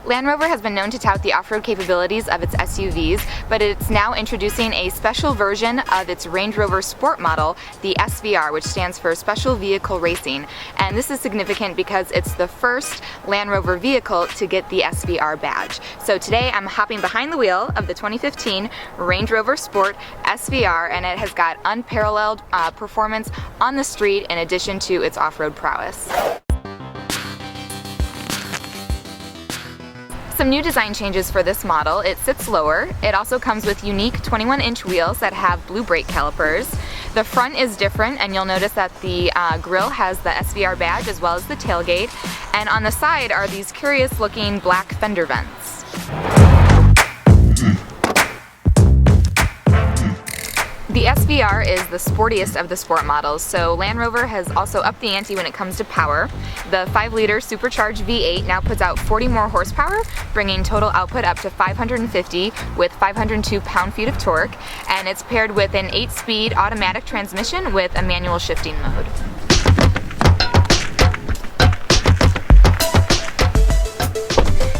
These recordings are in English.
Land Rover has been known to tout the off-road capabilities of its SUVs, but it's now introducing a special version of its Range Rover Sport model, the SVR, which stands for Special Vehicle Racing. And this is significant because it's the first Land Rover vehicle to get the SVR badge. So today I'm hopping behind the wheel of the 2015 Range Rover Sport SVR, and it has got unparalleled performance on the street in addition to its off-road prowess. Some new design changes for this model. It sits lower. It also comes with unique 21-inch wheels that have blue brake calipers. The front is different, and you'll notice that the grille has the SVR badge as well as the tailgate. And on the side are these curious looking black fender vents. The SVR is the sportiest of the sport models, so Land Rover has also upped the ante when it comes to power. The 5-liter supercharged V8 now puts out 40 more horsepower, bringing total output up to 550 with 502 pound-feet of torque, and it's paired with an 8-speed automatic transmission with a manual shifting mode.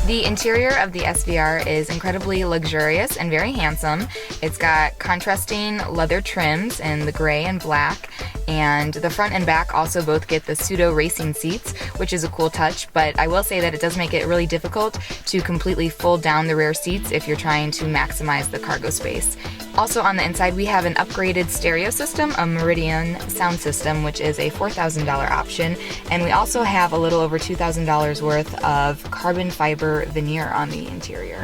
The interior of the SVR is incredibly luxurious and very handsome. It's got contrasting leather trims in the gray and black, and the front and back also both get the pseudo racing seats, which is a cool touch, but I will say that it does make it really difficult to completely fold down the rear seats if you're trying to maximize the cargo space. Also on the inside we have an upgraded stereo system, a Meridian sound system, which is a $4,000 option, and we also have a little over $2,000 worth of carbon fiber veneer on the interior.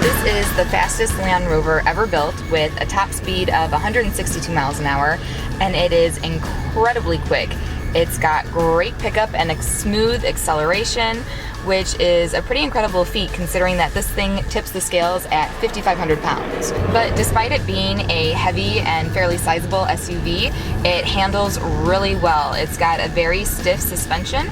This is the fastest Land Rover ever built, with a top speed of 162 miles an hour, and it is incredibly quick. It's got great pickup and a smooth acceleration, which is a pretty incredible feat considering that this thing tips the scales at 5,500 pounds. But despite it being a heavy and fairly sizable SUV, it handles really well. It's got a very stiff suspension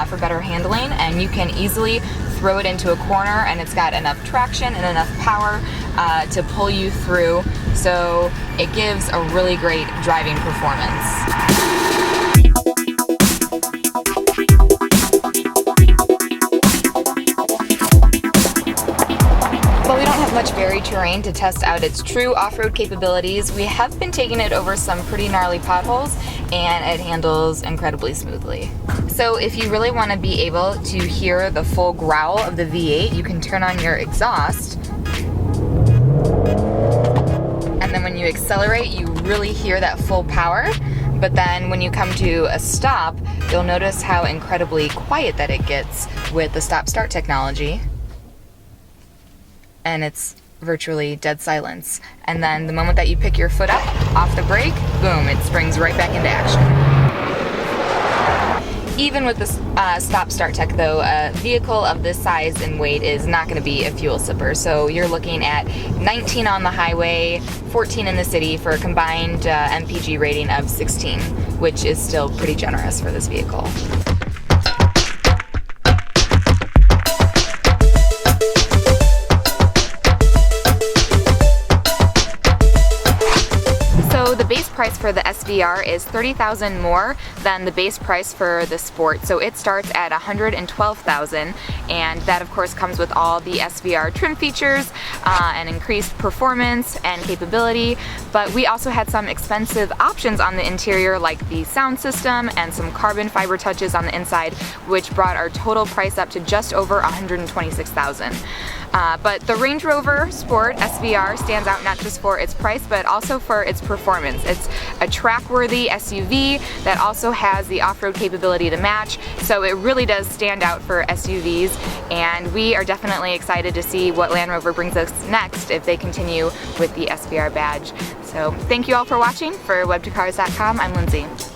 for better handling, and you can easily throw it into a corner, and it's got enough traction and enough power to pull you through, so it gives a really great driving performance. While we don't have much varied terrain to test out its true off-road capabilities, we have been taking it over some pretty gnarly potholes, and it handles incredibly smoothly. So if you really want to be able to hear the full growl of the V8, you can turn on your exhaust, and then when you accelerate, you really hear that full power. But then when you come to a stop, you'll notice how incredibly quiet that it gets with the stop-start technology. And it's virtually dead silence. And then the moment that you pick your foot up off the brake, boom, it springs right back into action. Even with the stop-start tech though, a vehicle of this size and weight is not going to be a fuel sipper. So you're looking at 19 on the highway, 14 in the city for a combined MPG rating of 16, which is still pretty generous for this vehicle. The base price for the SVR is $30,000 more than the base price for the Sport, so it starts at $112,000, and that of course comes with all the SVR trim features and increased performance and capability. But we also had some expensive options on the interior, like the sound system and some carbon fiber touches on the inside, which brought our total price up to just over $126,000. But the Range Rover Sport SVR stands out not just for its price, but also for its performance. It's a track-worthy SUV that also has the off-road capability to match, so it really does stand out for SUVs, and we are definitely excited to see what Land Rover brings us next if they continue with the SVR badge. So thank you all for watching. For web2cars.com, I'm Lindsay.